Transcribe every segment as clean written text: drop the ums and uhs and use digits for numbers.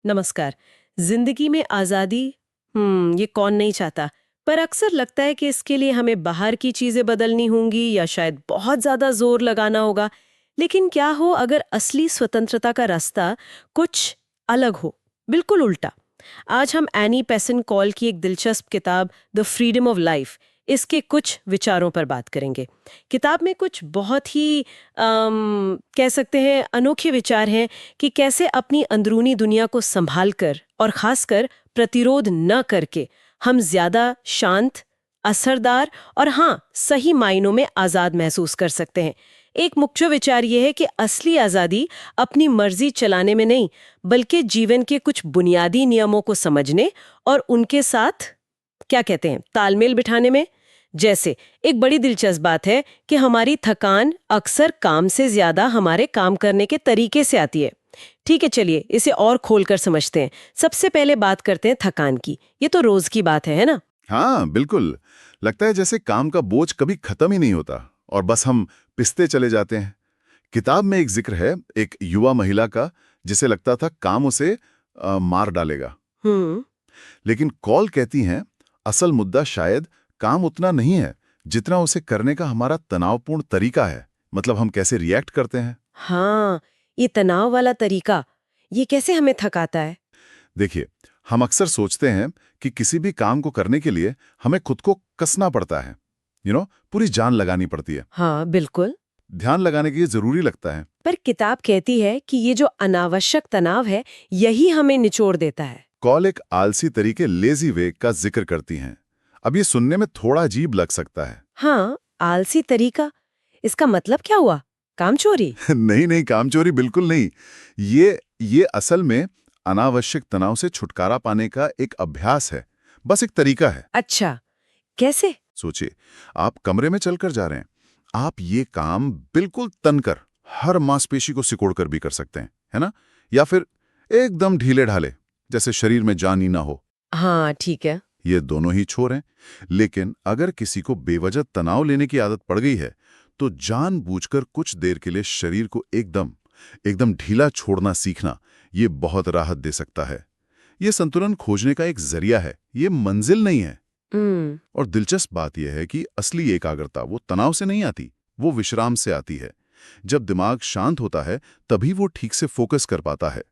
नमस्कार। जिंदगी में आजादी, ये कौन नहीं चाहता। पर अक्सर लगता है कि इसके लिए हमें बाहर की चीजें बदलनी होंगी या शायद बहुत ज्यादा जोर लगाना होगा। लेकिन क्या हो अगर असली स्वतंत्रता का रास्ता कुछ अलग हो, बिल्कुल उल्टा। आज हम एनी पेसन कॉल की एक दिलचस्प किताब द फ्रीडम ऑफ लाइफ, इसके कुछ विचारों पर बात करेंगे। किताब में कुछ बहुत ही कह सकते हैं अनोखे विचार हैं कि कैसे अपनी अंदरूनी दुनिया को संभाल कर और खासकर प्रतिरोध न करके हम ज्यादा शांत, असरदार और हाँ, सही मायनों में आजाद महसूस कर सकते हैं। एक मुख्य विचार यह है कि असली आजादी अपनी मर्जी चलाने में नहीं, बल्कि जीवन के कुछ बुनियादी नियमों को समझने और उनके साथ क्या कहते हैं तालमेल बिठाने में। जैसे एक बड़ी दिलचस्प बात है कि हमारी थकान अक्सर काम से ज्यादा हमारे काम करने के तरीके से आती है। ठीक है, चलिए इसे और खोलकर समझते हैं। सबसे पहले बात करते हैं थकान की। ये तो रोज की बात है ना? हाँ, बिल्कुल। लगता है जैसे काम का बोझ कभी खत्म ही नहीं होता और बस हम पिसते चले जाते हैं। किताब में एक जिक्र है एक युवा महिला का, जिसे लगता था काम उसे मार डालेगा। हम्म। लेकिन कॉल कहती हैं, असल मुद्दा शायद काम उतना नहीं है जितना उसे करने का हमारा तनावपूर्ण तरीका है। मतलब हम कैसे रिएक्ट करते हैं। हाँ, ये तनाव वाला तरीका, ये कैसे हमें थकाता है? देखिए, हम अक्सर सोचते हैं कि किसी भी काम को करने के लिए हमें खुद को कसना पड़ता है। पूरी जान लगानी पड़ती है। हाँ, बिल्कुल। ध्यान लगाने के लिए जरूरी लगता है। पर किताब कहती है कि ये जो अनावश्यक तनाव है, यही हमें निचोड़ देता है। कॉल एक आलसी तरीके लेजी वे का जिक्र करती हैं। अब ये सुनने में थोड़ा अजीब लग सकता है। हाँ, आलसी तरीका, इसका मतलब क्या हुआ? काम चोरी? नहीं नहीं, कामचोरी बिल्कुल नहीं। ये असल में अनावश्यक तनाव से छुटकारा पाने का एक अभ्यास है। बस एक तरीका है। अच्छा, कैसे? सोचिए, आप कमरे में चलकर जा रहे हैं। आप ये काम बिल्कुल तनकर, हर मांसपेशी को सिकोड़कर भी कर सकते हैं, है ना? या फिर एकदम ढीले ढाले, जैसे शरीर में जान ही ना हो। हाँ, ठीक है। ये दोनों ही छोर हैं। लेकिन अगर किसी को बेवजह तनाव लेने की आदत पड़ गई है, तो जानबूझकर कुछ देर के लिए शरीर को एकदम एकदम ढीला छोड़ना सीखना, ये बहुत राहत दे सकता है। ये संतुलन खोजने का एक जरिया है, ये मंजिल नहीं है। हम्म। और दिलचस्प बात यह है कि असली एकाग्रता वो तनाव से नहीं आती, वो विश्राम से आती है। जब दिमाग शांत होता है, तभी वो ठीक से फोकस कर पाता है।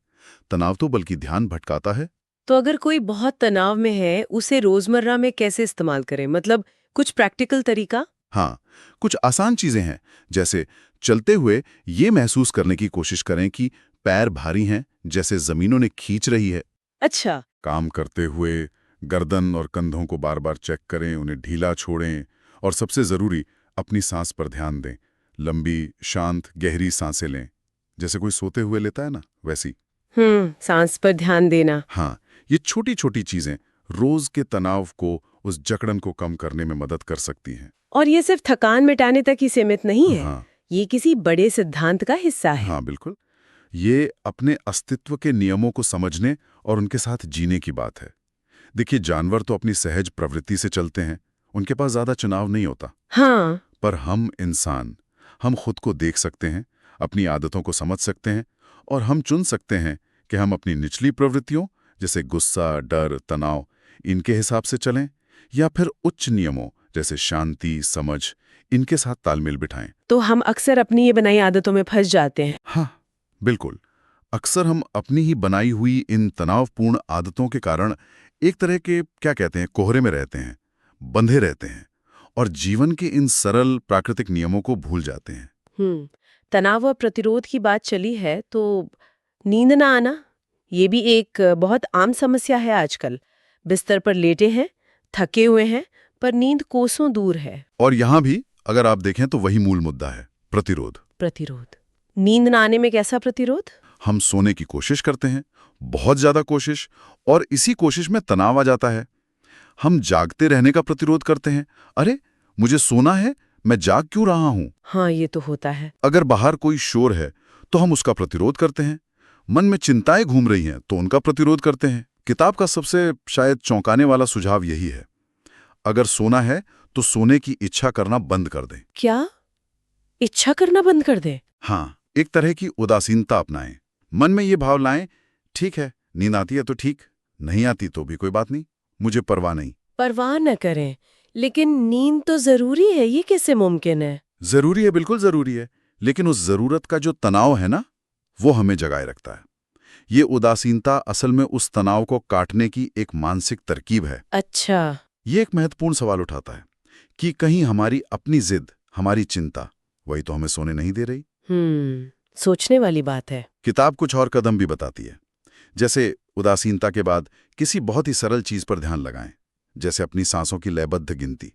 तनाव तो बल्कि ध्यान भटकाता है। तो अगर कोई बहुत तनाव में है, उसे रोजमर्रा में कैसे इस्तेमाल करें? मतलब कुछ प्रैक्टिकल तरीका? हाँ, कुछ आसान चीजें हैं। जैसे चलते हुए ये महसूस करने की कोशिश करें कि पैर भारी हैं, जैसे जमीन उन्हें खींच रही है। अच्छा। काम करते हुए गर्दन और कंधों को बार बार चेक करें, उन्हें ढीला छोड़ें। और सबसे जरूरी, अपनी सांस पर ध्यान दें। लंबी, शांत, गहरी सांसें लें, जैसे कोई सोते हुए लेता है ना, वैसी। सांस पर ध्यान देना। हाँ, ये छोटी छोटी चीजें रोज के तनाव को, उस जकड़न को कम करने में मदद कर सकती हैं। और ये सिर्फ थकान मिटाने तक ही सीमित नहीं है, हाँ ये किसी बड़े सिद्धांत का हिस्सा है। हाँ, बिल्कुल। ये अपने अस्तित्व के नियमों को समझने और उनके साथ जीने की बात है। देखिए, जानवर तो अपनी सहज प्रवृत्ति से चलते हैं, उनके पास ज्यादा चुनाव नहीं होता। हाँ। पर हम इंसान, हम खुद को देख सकते हैं, अपनी आदतों को समझ सकते हैं और हम चुन सकते हैं कि हम अपनी निचली प्रवृत्तियों, जैसे गुस्सा, डर, तनाव, इनके हिसाब से चलें या फिर उच्च नियमों जैसे शांति, समझ, इनके साथ तालमेल बिठाएं। तो हम अक्सर अपनी ये बनाई आदतों में फंस जाते हैं। हाँ, बिल्कुल। अक्सर हम अपनी ही बनाई हुई इन तनावपूर्ण आदतों के कारण एक तरह के, क्या कहते हैं, कोहरे में रहते हैं, बंधे रहते हैं और जीवन के इन सरल प्राकृतिक नियमों को भूल जाते हैं। तनाव और प्रतिरोध की बात चली है तो नींद ना आना, ये भी एक बहुत आम समस्या है आजकल। बिस्तर पर लेटे हैं, थके हुए हैं, पर नींद कोसों दूर है। और यहां भी अगर आप देखें तो वही मूल मुद्दा है, प्रतिरोध। प्रतिरोध, नींद ना आने में कैसा प्रतिरोध? हम सोने की कोशिश करते हैं, बहुत ज्यादा कोशिश, और इसी कोशिश में तनाव आ जाता है। हम जागते रहने का प्रतिरोध करते हैं। अरे, मुझे सोना है, मैं जाग क्यों रहा हूं? हाँ, ये तो होता है। अगर बाहर कोई शोर है तो हम उसका प्रतिरोध करते हैं। मन में चिंताएं घूम रही हैं तो उनका प्रतिरोध करते हैं। किताब का सबसे शायद चौंकाने वाला सुझाव यही है, अगर सोना है तो सोने की इच्छा करना बंद कर दें। क्या? इच्छा करना बंद कर दे? हाँ, एक तरह की उदासीनता अपनाएं। मन में ये भाव लाएं, ठीक है, नींद आती है तो ठीक, नहीं आती तो भी कोई बात नहीं, मुझे परवाह नहीं। परवाह न करें, लेकिन नींद तो जरूरी है, ये कैसे मुमकिन है? जरूरी है, बिल्कुल जरूरी है, लेकिन उस जरूरत का जो तनाव है ना, वो हमें जगाए रखता है। ये उदासीनता असल में उस तनाव को काटने की एक मानसिक तरकीब है। अच्छा। ये एक महत्वपूर्ण सवाल उठाता है कि कहीं हमारी अपनी जिद, हमारी चिंता, वही तो हमें सोने नहीं दे रही। सोचने वाली बात है। किताब कुछ और कदम भी बताती है, जैसे उदासीनता के बाद किसी बहुत ही सरल चीज पर ध्यान लगाएं, जैसे अपनी सांसों की लयबद्ध गिनती।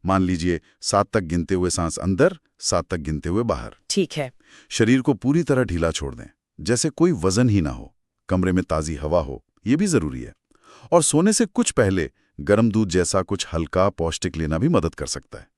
मान लीजिए 7 तक गिनते हुए सांस अंदर, 7 तक गिनते हुए बाहर। ठीक है। शरीर को पूरी तरह ढीला छोड़ दें, जैसे कोई वजन ही ना हो, कमरे में ताज़ी हवा हो, ये भी जरूरी है। और सोने से कुछ पहले गर्म दूध जैसा कुछ हल्का पौष्टिक लेना भी मदद कर सकता है।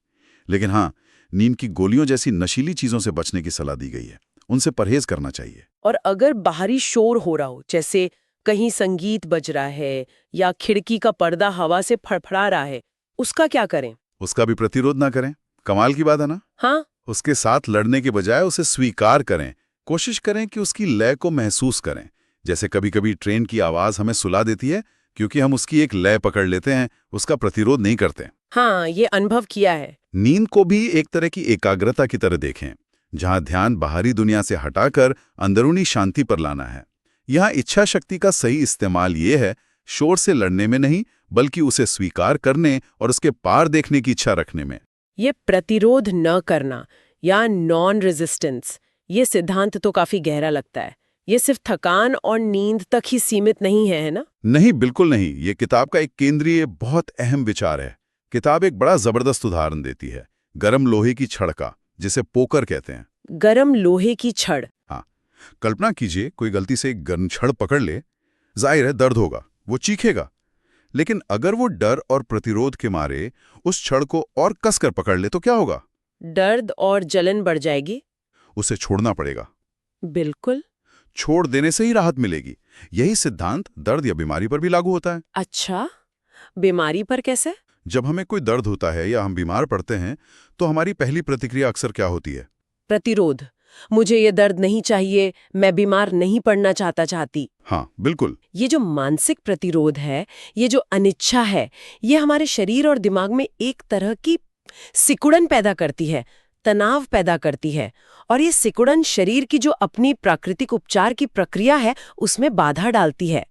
लेकिन हाँ, नींद की गोलियों जैसी नशीली चीजों से बचने की सलाह दी गई है, उनसे परहेज करना चाहिए। और अगर बाहरी शोर हो रहा हो, जैसे कहीं संगीत बज रहा है या खिड़की का पर्दा हवा से फड़फड़ा रहा है, उसका क्या करें? उसका भी प्रतिरोध ना करें। कमाल की बात है ना? हाँ। उसके साथ लड़ने के बजाय उसे स्वीकार करें। कोशिश करें कि उसकी लय को महसूस करें। जैसे कभी-कभी ट्रेन की आवाज हमें सुला देती है क्योंकि हम उसकी एक लय पकड़ लेते हैं, उसका प्रतिरोध नहीं करते। हाँ, ये अनुभव किया है। नींद को भी एक तरह की एकाग्रता की तरह देखें, जहां ध्यान बाहरी दुनिया से हटाकर अंदरूनी शांति पर लाना है। यहाँ इच्छा शक्ति का सही इस्तेमाल ये है, शोर से लड़ने में नहीं, बल्कि उसे स्वीकार करने और उसके पार देखने की इच्छा रखने में। ये प्रतिरोध न करना या नॉन रेजिस्टेंस, ये सिद्धांत तो काफी गहरा लगता है। ये सिर्फ थकान और नींद तक ही सीमित नहीं है ना? नहीं, बिल्कुल नहीं। ये किताब का एक केंद्रीय, बहुत अहम विचार है। किताब एक बड़ा जबरदस्त उदाहरण देती है, गरम लोहे की छड़ का, जिसे पोकर कहते हैं। गरम लोहे की छड़? हाँ, कल्पना कीजिए कोई गलती से एक गर्म छड़ पकड़ ले, जाहिर है दर्द होगा, वो चीखेगा। लेकिन अगर वो डर और प्रतिरोध के मारे उस छड़ को और कसकर पकड़ ले तो क्या होगा? दर्द और जलन बढ़ जाएगी। उसे छोड़ना पड़ेगा। बिल्कुल। छोड़ देने से ही राहत मिलेगी। यही सिद्धांत दर्द या बीमारी पर भी लागू होता है। अच्छा, बीमारी पर कैसे? जब हमें कोई दर्द होता है या हम बीमार पड़ते हैं, तो हमारी पहली प्रतिक्रिया अक्सर क्या होती है? प्रतिरोध। मुझे ये दर्द नहीं चाहिए, मैं बीमार नहीं पड़ना चाहती। हाँ, बिल्कुल। ये जो मानसिक प्रतिरोध है, ये जो अनिच्छा है, ये हमारे शरीर और दिमाग में एक तरह की सिकुड़न पैदा करती है, तनाव पैदा करती है। और ये सिकुड़न शरीर की जो अपनी प्राकृतिक उपचार की प्रक्रिया है, उसमें बाधा डालती है।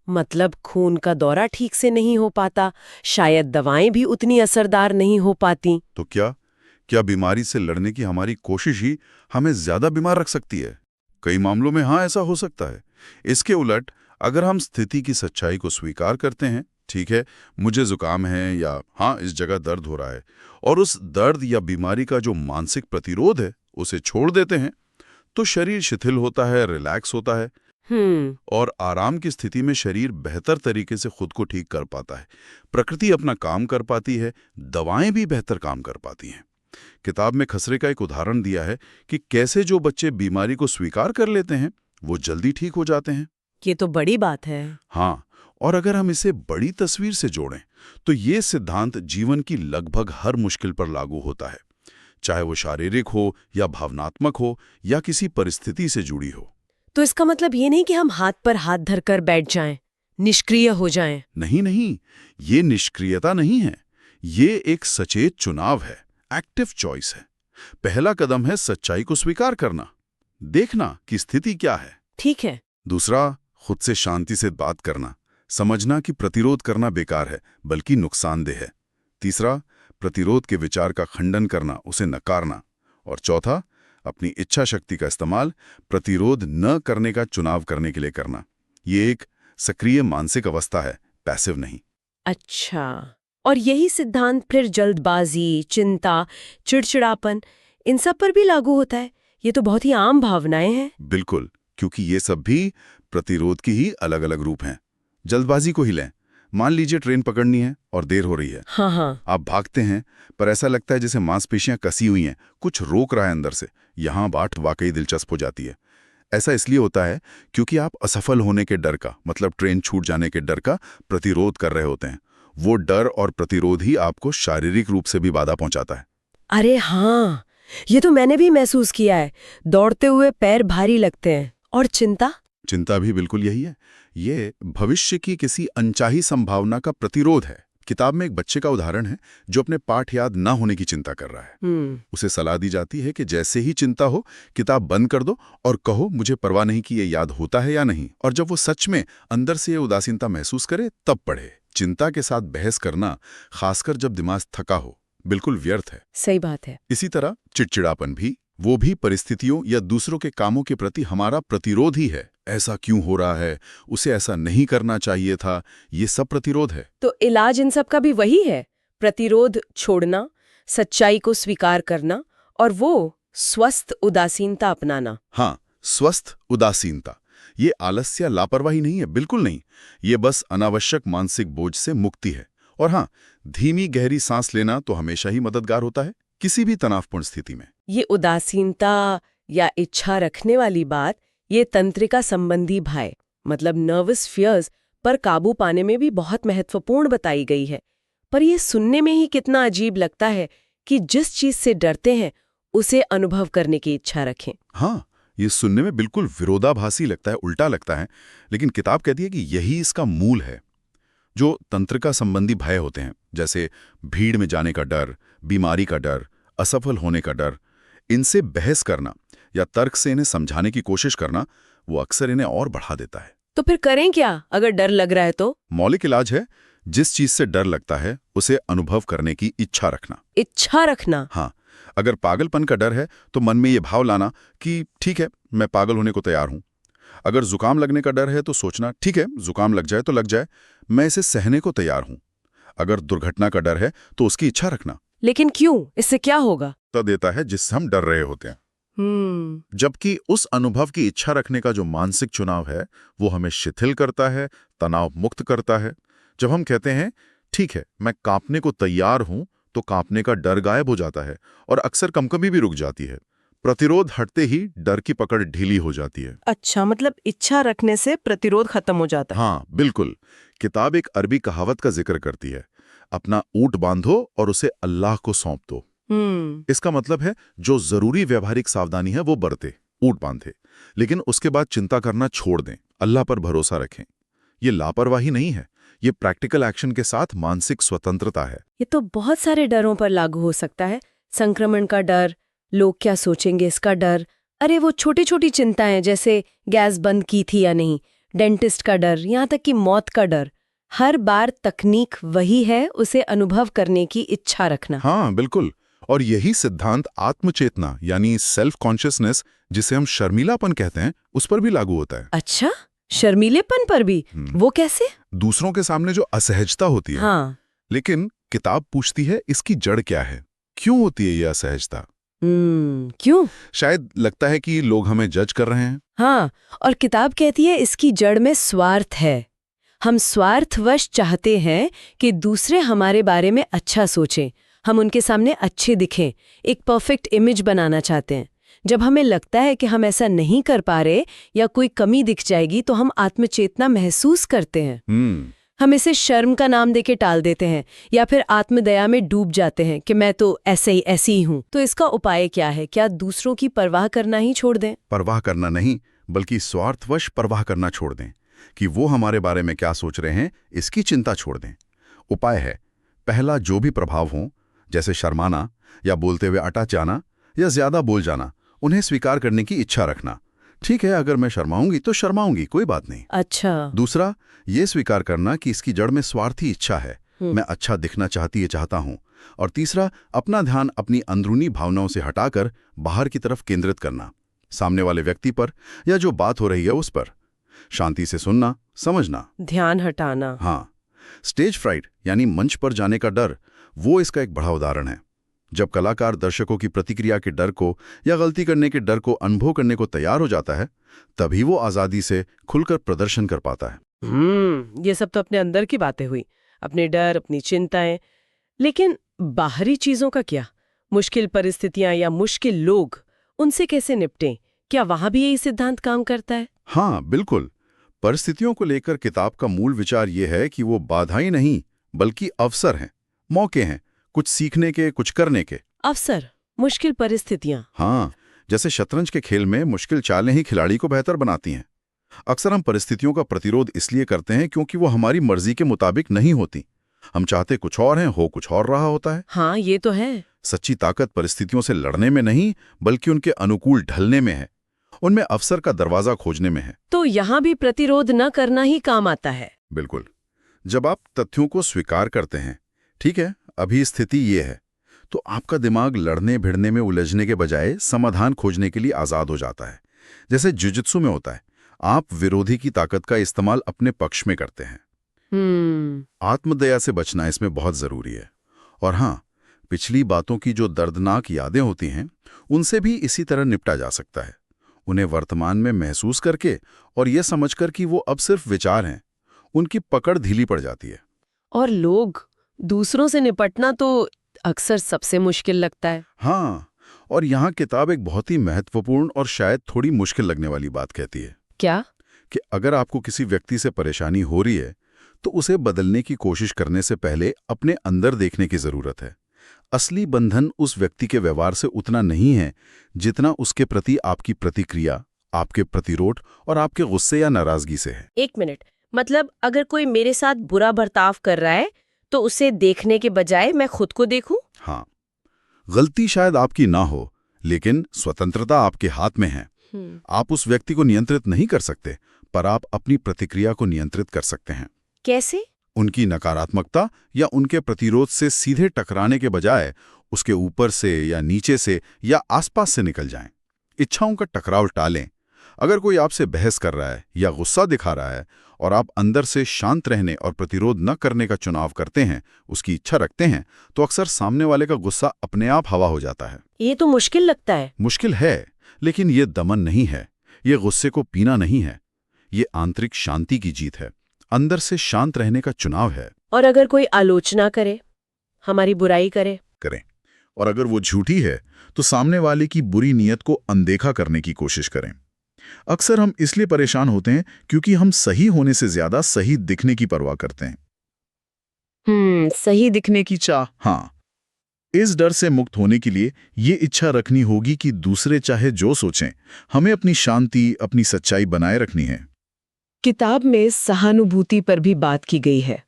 मतलब खून का दौरा ठीक से नहीं हो पाता, शायद दवाएं भी उतनी असरदार नहीं हो पाती। तो क्या बीमारी से लड़ने की हमारी कोशिश ही हमें ज्यादा बीमार रख सकती है? कई मामलों में हाँ, ऐसा हो सकता है। इसके उलट अगर हम स्थिति की सच्चाई को स्वीकार करते हैं, ठीक है, मुझे जुकाम है, या हाँ, इस जगह दर्द हो रहा है, और उस दर्द या बीमारी का जो मानसिक प्रतिरोध है उसे छोड़ देते हैं, तो शरीर शिथिल होता है, रिलैक्स होता है। और आराम की स्थिति में शरीर बेहतर तरीके से खुद को ठीक कर पाता है, प्रकृति अपना काम कर पाती है, दवाएं भी बेहतर काम कर पाती हैं। किताब में खसरे का एक उदाहरण दिया है कि कैसे जो बच्चे बीमारी को स्वीकार कर लेते हैं वो जल्दी ठीक हो जाते हैं। ये तो बड़ी बात है। हाँ, और अगर हम इसे बड़ी तस्वीर से जोड़ें तो ये सिद्धांत जीवन की लगभग हर मुश्किल पर लागू होता है, चाहे वो शारीरिक हो या भावनात्मक हो या किसी परिस्थिति से जुड़ी हो। तो इसका मतलब ये नहीं कि हम हाथ पर हाथ धरकर बैठ जाएं, निष्क्रिय हो जाएं। नहीं, ये निष्क्रियता नहीं है, ये एक सचेत चुनाव है, एक्टिव चॉइस है। पहला कदम है सच्चाई को स्वीकार करना, देखना कि स्थिति क्या है। ठीक है। दूसरा, खुद से शांति से बात करना, समझना कि प्रतिरोध करना बेकार है, बल्कि नुकसानदेह है। तीसरा, प्रतिरोध के विचार का खंडन करना, उसे नकारना। और चौथा, अपनी इच्छा शक्ति का इस्तेमाल प्रतिरोध न करने का चुनाव करने के लिए करना। ये एक सक्रिय मानसिक अवस्था है, पैसिव नहीं। अच्छा, और यही सिद्धांत फिर जल्दबाजी, चिंता, चिड़चिड़ापन, इन सब पर भी लागू होता है? ये तो बहुत ही आम भावनाएं हैं। बिल्कुल, क्योंकि ये सब भी प्रतिरोध की ही अलग अलग रूप हैं। जल्दबाजी को ही लें। मान लीजिए ट्रेन पकड़नी है और देर हो रही है। हाँ। आप भागते हैं, पर ऐसा लगता है जैसे मांसपेशियां कसी हुई हैं, कुछ रोक रहा है अंदर से। यहाँ बात वाकई दिलचस्प हो जाती है। ऐसा इसलिए होता है क्योंकि आप असफल होने के डर का, मतलब ट्रेन छूट जाने के डर का प्रतिरोध कर रहे होते हैं। वो डर और प्रतिरोध ही आपको शारीरिक रूप से भी बाधा पहुंचाता है। अरे हाँ, ये तो मैंने भी महसूस किया है। दौड़ते हुए पैर भारी लगते हैं। और चिंता भी बिल्कुल यही है। ये भविष्य की किसी अनचाही संभावना का प्रतिरोध है। किताब में एक बच्चे का उदाहरण है जो अपने पाठ याद ना होने की चिंता कर रहा है। उसे सलाह दी जाती है कि जैसे ही चिंता हो किताब बंद कर दो और कहो मुझे परवाह नहीं कि ये याद होता है या नहीं, और जब वो सच में अंदर से ये उदासीनता महसूस करे तब पढ़े। चिंता के साथ बहस करना, खासकर जब दिमाग थका हो, बिल्कुल व्यर्थ है। सही बात है। इसी तरह चिड़चिड़ापन भी, वो भी परिस्थितियों या दूसरों के कामों के प्रति हमारा प्रतिरोध ही है। ऐसा क्यों हो रहा है, उसे ऐसा नहीं करना चाहिए था, ये सब प्रतिरोध है। तो इलाज इन सब का भी वही है, प्रतिरोध छोड़ना, सच्चाई को स्वीकार करना और वो स्वस्थ उदासीनता अपनाना। हाँ, स्वस्थ उदासीनता। ये आलस्य, लापरवाही नहीं है, बिल्कुल नहीं। ये बस अनावश्यक मानसिक बोझ से मुक्ति है। और हाँ, धीमी गहरी सांस लेना तो हमेशा ही मददगार होता है किसी भी तनावपूर्ण स्थिति में। ये उदासीनता या इच्छा रखने वाली बात, ये तंत्रिका संबंधी भय मतलब नर्वस फियर्स पर काबू पाने में भी बहुत महत्वपूर्ण बताई गई है। पर ये सुनने में ही कितना अजीब लगता है कि जिस चीज से डरते हैं उसे अनुभव करने की इच्छा रखें। हाँ, ये सुनने में बिल्कुल विरोधाभासी लगता है, उल्टा लगता है, लेकिन किताब कहती है कि यही इसका मूल है। जो तंत्रिका संबंधी भय होते हैं, जैसे भीड़ में जाने का डर, बीमारी का डर, असफल होने का डर, इनसे बहस करना या तर्क से इन्हें समझाने की कोशिश करना, वो अक्सर इन्हें और बढ़ा देता है। तो फिर करें क्या अगर डर लग रहा है तो? मौलिक इलाज है, जिस चीज से डर लगता है उसे अनुभव करने की इच्छा रखना। इच्छा रखना? हाँ, अगर पागलपन का डर है तो मन में ये भाव लाना कि ठीक है, मैं पागल होने को तैयार हूं। अगर जुकाम लगने का डर है तो सोचना ठीक है, जुकाम लग जाए तो लग जाए, मैं इसे सहने को तैयार हूं। अगर दुर्घटना का डर है तो उसकी इच्छा रखना। लेकिन क्यों? इससे क्या होगा? तो देता है जिससे हम डर रहे होते हैं। जबकि उस अनुभव की इच्छा रखने का जो मानसिक चुनाव है वो हमें शिथिल करता है, तनाव मुक्त करता है। जब हम कहते हैं ठीक है, मैं कांपने को तैयार हूं, तो कांपने का डर गायब हो जाता है और अक्सर कंपकंपी भी रुक जाती है। प्रतिरोध हटते ही डर की पकड़ ढीली हो जाती है। अच्छा, मतलब इच्छा रखने से प्रतिरोध खत्म हो जाता है। हाँ, बिल्कुल। किताब एक अरबी कहावत का जिक्र करती है, अपना ऊंट बांधो और उसे अल्लाह को सौंप दो। इसका मतलब है जो जरूरी व्यवहारिक सावधानी है वो बरते, ऊंट बांधे, लेकिन उसके बाद चिंता करना छोड़ दें, अल्लाह पर भरोसा रखें। ये लापरवाही नहीं है, ये प्रैक्टिकल एक्शन के साथ मानसिक स्वतंत्रता है। ये तो बहुत सारे डरों पर लागू हो सकता है। संक्रमण का डर, लोग क्या सोचेंगे इसका डर, अरे वो छोटी छोटी चिंताएं जैसे गैस बंद की थी या नहीं, डेंटिस्ट का डर, यहाँ तक कि मौत का डर। हर बार तकनीक वही है, उसे अनुभव करने की इच्छा रखना। हाँ, बिल्कुल। और यही सिद्धांत आत्मचेतना यानी सेल्फ कॉन्शियसनेस, जिसे हम शर्मीलापन कहते हैं, उस पर भी लागू होता है। अच्छा, शर्मीलेपन पर भी? वो कैसे? दूसरों के सामने जो असहजता होती है। हाँ। लेकिन किताब पूछती है इसकी जड़ क्या है, क्यों होती है यह असहजता? क्यों? शायद लगता है कि लोग हमें जज कर रहे हैं। हाँ, और किताब कहती है इसकी जड़ में स्वार्थ है। हम स्वार्थवश चाहते हैं कि दूसरे हमारे बारे में अच्छा सोचें, हम उनके सामने अच्छे दिखें, एक परफेक्ट इमेज बनाना चाहते हैं। जब हमें लगता है कि हम ऐसा नहीं कर पा रहे या कोई कमी दिख जाएगी तो हम आत्मचेतना महसूस करते हैं। हम इसे शर्म का नाम देके टाल देते हैं या फिर आत्मदया में डूब जाते हैं कि मैं तो ऐसी ही हूँ। तो इसका उपाय क्या है? क्या दूसरों की परवाह करना ही छोड़ दें? परवाह करना नहीं, बल्कि स्वार्थवश परवाह करना छोड़ दें कि वो हमारे बारे में क्या सोच रहे हैं, इसकी चिंता छोड़ दें। उपाय है, पहला, जो भी प्रभाव हो, जैसे शर्माना या बोलते हुए अटक जाना या ज्यादा बोल जाना, उन्हें स्वीकार करने की इच्छा रखना। ठीक है, अगर मैं शर्माऊंगी तो शर्माऊंगी, कोई बात नहीं। अच्छा। दूसरा, ये स्वीकार करना कि इसकी जड़ में स्वार्थी इच्छा है, मैं अच्छा दिखना चाहता हूँ। और तीसरा, अपना ध्यान अपनी अंदरूनी भावनाओं से हटाकर बाहर की तरफ केंद्रित करना, सामने वाले व्यक्ति पर या जो बात हो रही है उस पर। शांति से सुनना, समझना, ध्यान हटाना। हाँ। स्टेज फ्राइट यानी मंच पर जाने का डर, वो इसका एक बड़ा उदाहरण है। जब कलाकार दर्शकों की प्रतिक्रिया के डर को या गलती करने के डर को अनुभव करने को तैयार हो जाता है, तभी वो आजादी से खुलकर प्रदर्शन कर पाता है। ये सब तो अपने अंदर की बातें हुई, अपने डर, अपनी चिंताएं। लेकिन बाहरी चीजों का क्या? मुश्किल परिस्थितियां या मुश्किल लोग, उनसे कैसे निपटें? क्या वहां भी यही सिद्धांत काम करता है? हाँ, बिल्कुल। परिस्थितियों को लेकर किताब का मूल विचार यह है कि वो बाधाएं नहीं, बल्कि अवसर हैं, मौके हैं, कुछ सीखने के, कुछ करने के। अवसर, मुश्किल परिस्थितियां। हाँ, जैसे शतरंज के खेल में मुश्किल चालें ही खिलाड़ी को बेहतर बनाती हैं। अक्सर हम परिस्थितियों का प्रतिरोध इसलिए करते हैं क्योंकि वो हमारी मर्जी के मुताबिक नहीं होती। हम चाहते कुछ और हैं, हो कुछ और रहा होता है। हाँ, ये तो है। सच्ची ताकत परिस्थितियों से लड़ने में नहीं, बल्कि उनके अनुकूल ढलने में है। उनमें अवसर का दरवाजा खोजने में है। तो यहाँ भी प्रतिरोध न करना ही काम आता है। बिल्कुल। जब आप तथ्यों को स्वीकार करते हैं, ठीक है, अभी स्थिति ये है, तो आपका दिमाग लड़ने भिड़ने में उलझने के बजाय समाधान खोजने के लिए आजाद हो जाता है। जैसे जुजित्सु में होता है, आप विरोधी की ताकत का इस्तेमाल अपने पक्ष में करते हैं। आत्मदया से बचना इसमें बहुत जरूरी है। और हाँ, पिछली बातों की जो दर्दनाक यादें होती हैं, उनसे भी इसी तरह निपटा जा सकता है। उन्हें वर्तमान में महसूस करके और ये समझकर कि वो अब सिर्फ विचार हैं, उनकी पकड़ ढीली पड़ जाती है। और लोग दूसरों से निपटना तो अक्सर सबसे मुश्किल लगता है। हाँ, और यहाँ किताब एक बहुत ही महत्वपूर्ण और शायद थोड़ी मुश्किल लगने वाली बात कहती है। क्या? कि अगर आपको किसी व्यक्ति से परेशानी हो रही है, तो उसे बदलने की कोशिश करने से पहले अपने अंदर देखने की जरूरत है। असली बंधन उस व्यक्ति के व्यवहार से उतना नहीं है जितना उसके प्रति आपकी प्रतिक्रिया, आपके प्रतिरोध और आपके गुस्से या नाराजगी से है। एक मिनट, मतलब अगर कोई मेरे साथ बुरा बर्ताव कर रहा है तो उसे देखने के बजाय मैं खुद को देखूं? हाँ, गलती शायद आपकी ना हो, लेकिन स्वतंत्रता आपके हाथ में है। आप उस व्यक्ति को नियंत्रित नहीं कर सकते, पर आप अपनी प्रतिक्रिया को नियंत्रित कर सकते हैं। कैसे? उनकी नकारात्मकता या उनके प्रतिरोध से सीधे टकराने के बजाय उसके ऊपर से या नीचे से या आसपास से निकल जाएं। इच्छाओं का टकराव टालें। अगर कोई आपसे बहस कर रहा है या गुस्सा दिखा रहा है और आप अंदर से शांत रहने और प्रतिरोध न करने का चुनाव करते हैं, उसकी इच्छा रखते हैं, तो अक्सर सामने वाले का गुस्सा अपने आप हवा हो जाता है। ये तो मुश्किल लगता है। मुश्किल है, लेकिन ये दमन नहीं है, ये गुस्से को पीना नहीं है, ये आंतरिक शांति की जीत है, अंदर से शांत रहने का चुनाव है। और अगर कोई आलोचना करे, हमारी बुराई करे? करें। और अगर वो झूठी है, तो सामने वाले की बुरी नीयत को अनदेखा करने की कोशिश करें। अक्सर हम इसलिए परेशान होते हैं क्योंकि हम सही होने से ज्यादा सही दिखने की परवाह करते हैं। सही दिखने की चाह। हाँ, इस डर से मुक्त होने के लिए ये इच्छा रखनी होगी कि दूसरे चाहे जो सोचें, हमें अपनी शांति, अपनी सच्चाई बनाए रखनी है। किताब में सहानुभूति पर भी बात की गई है।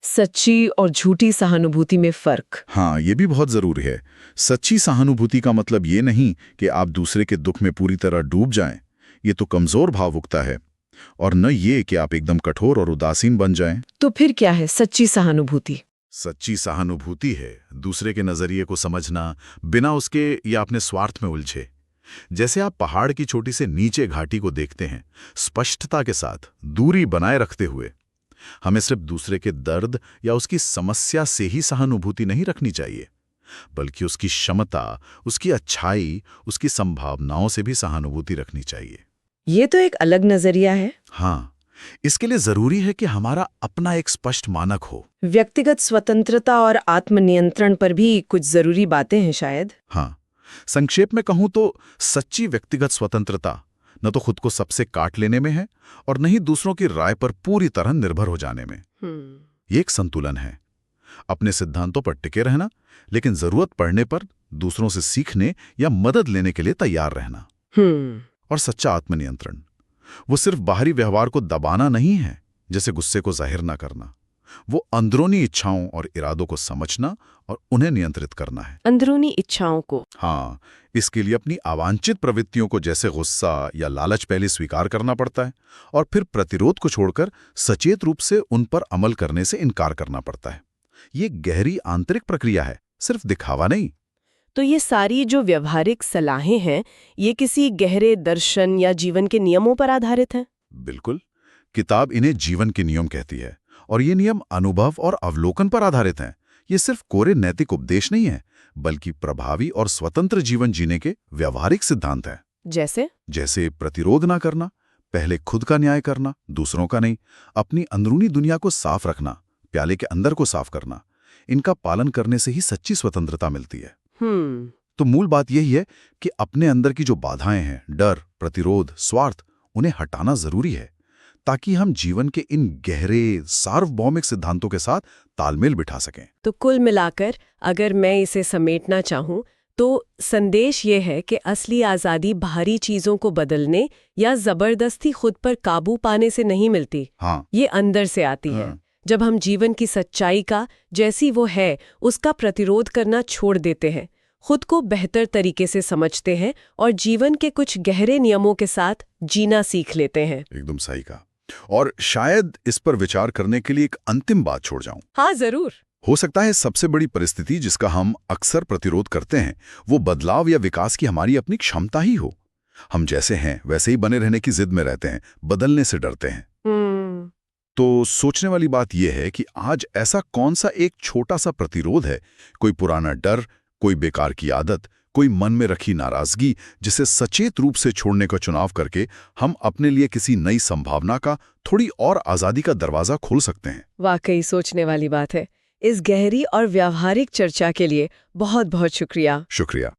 सच्ची और झूठी सहानुभूति में फर्क। हाँ, ये भी बहुत जरूरी है। सच्ची सहानुभूति का मतलब ये नहीं कि आप दूसरे के दुख में पूरी तरह डूब जाएं, ये तो कमजोर भावुकता है, और न ये कि आप एकदम कठोर और उदासीन बन जाएं। तो फिर क्या है सच्ची सहानुभूति? सच्ची सहानुभूति है दूसरे के नजरिए को समझना, बिना उसके या अपने स्वार्थ में उलझे। जैसे आप पहाड़ की छोटी से नीचे घाटी को देखते हैं, स्पष्टता के साथ, दूरी बनाए रखते हुए। हमें सिर्फ दूसरे के दर्द या उसकी समस्या से ही सहानुभूति नहीं रखनी चाहिए, बल्कि उसकी क्षमता, उसकी अच्छाई, उसकी संभावनाओं से भी सहानुभूति रखनी चाहिए। ये तो एक अलग नजरिया है। हाँ, इसके लिए जरूरी है कि हमारा अपना एक स्पष्ट मानक हो। व्यक्तिगत स्वतंत्रता और आत्मनियंत्रण पर भी कुछ जरूरी बातें हैं शायद। हाँ, संक्षेप में कहूं तो सच्ची व्यक्तिगत स्वतंत्रता न तो खुद को सबसे काट लेने में है और न ही दूसरों की राय पर पूरी तरह निर्भर हो जाने में। ये एक संतुलन है। अपने सिद्धांतों पर टिके रहना, लेकिन जरूरत पड़ने पर दूसरों से सीखने या मदद लेने के लिए तैयार रहना। और सच्चा आत्मनियंत्रण, वो सिर्फ बाहरी व्यवहार को दबाना नहीं है, जैसे गुस्से को जाहिर ना करना। वो अंदरूनी इच्छाओं और इरादों को समझना और उन्हें नियंत्रित करना है। अंदरूनी इच्छाओं को? हाँ, इसके लिए अपनी अवांछित प्रवृत्तियों को जैसे गुस्सा या लालच पहले स्वीकार करना पड़ता है, और फिर प्रतिरोध को छोड़कर सचेत रूप से उन पर अमल करने से इनकार करना पड़ता है। ये गहरी आंतरिक प्रक्रिया है, सिर्फ दिखावा नहीं। तो ये सारी जो व्यवहारिक सलाहें हैं, ये किसी गहरे दर्शन या जीवन के नियमों पर आधारित हैं? बिल्कुल। किताब इन्हें जीवन के नियम कहती है, और ये नियम अनुभव और अवलोकन पर आधारित हैं। ये सिर्फ कोरे नैतिक उपदेश नहीं है, बल्कि प्रभावी और स्वतंत्र जीवन जीने के व्यवहारिक सिद्धांत हैं। जैसे प्रतिरोध ना करना, पहले खुद का न्याय करना, दूसरों का नहीं, अपनी अंदरूनी दुनिया को साफ रखना, प्याले के अंदर को साफ करना। इनका पालन करने से ही सच्ची स्वतंत्रता मिलती है। तो मूल बात यही है कि अपने अंदर की जो बाधाएं हैं, डर, प्रतिरोध, स्वार्थ, उन्हें हटाना जरूरी है, ताकि हम जीवन के इन गहरे सार्वभौमिक सिद्धांतों के साथ तालमेल बिठा सकें। तो कुल मिलाकर अगर मैं इसे समेटना चाहूं, तो संदेश ये है कि असली आज़ादी बाहरी चीज़ों को बदलने या ज़बरदस्ती खुद पर काबू पाने से नहीं मिलती। हाँ। ये अंदर से आती है। जब हम जीवन की सच्चाई का, जैसी वो है, उसका प्रतिरोध करना छोड़ देते हैं, खुद को बेहतर तरीके से समझते हैं और जीवन के कुछ गहरे नियमों के साथ जीना सीख लेते हैं। एकदम सही कहा। और शायद इस पर विचार करने के लिए एक अंतिम बात छोड़ जाऊं। हाँ, जरूर। हो सकता है सबसे बड़ी परिस्थिति जिसका हम अक्सर प्रतिरोध करते हैं वो बदलाव या विकास की हमारी अपनी क्षमता ही हो। हम जैसे हैं वैसे ही बने रहने की जिद में रहते हैं, बदलने से डरते हैं। तो सोचने वाली बात यह है कि आज ऐसा कौन सा एक छोटा सा प्रतिरोध है, कोई पुराना डर, कोई बेकार की आदत, कोई मन में रखी नाराजगी, जिसे सचेत रूप से छोड़ने का चुनाव करके हम अपने लिए किसी नई संभावना का, थोड़ी और आजादी का दरवाजा खोल सकते हैं। वाकई सोचने वाली बात है। इस गहरी और व्यावहारिक चर्चा के लिए बहुत बहुत शुक्रिया। शुक्रिया।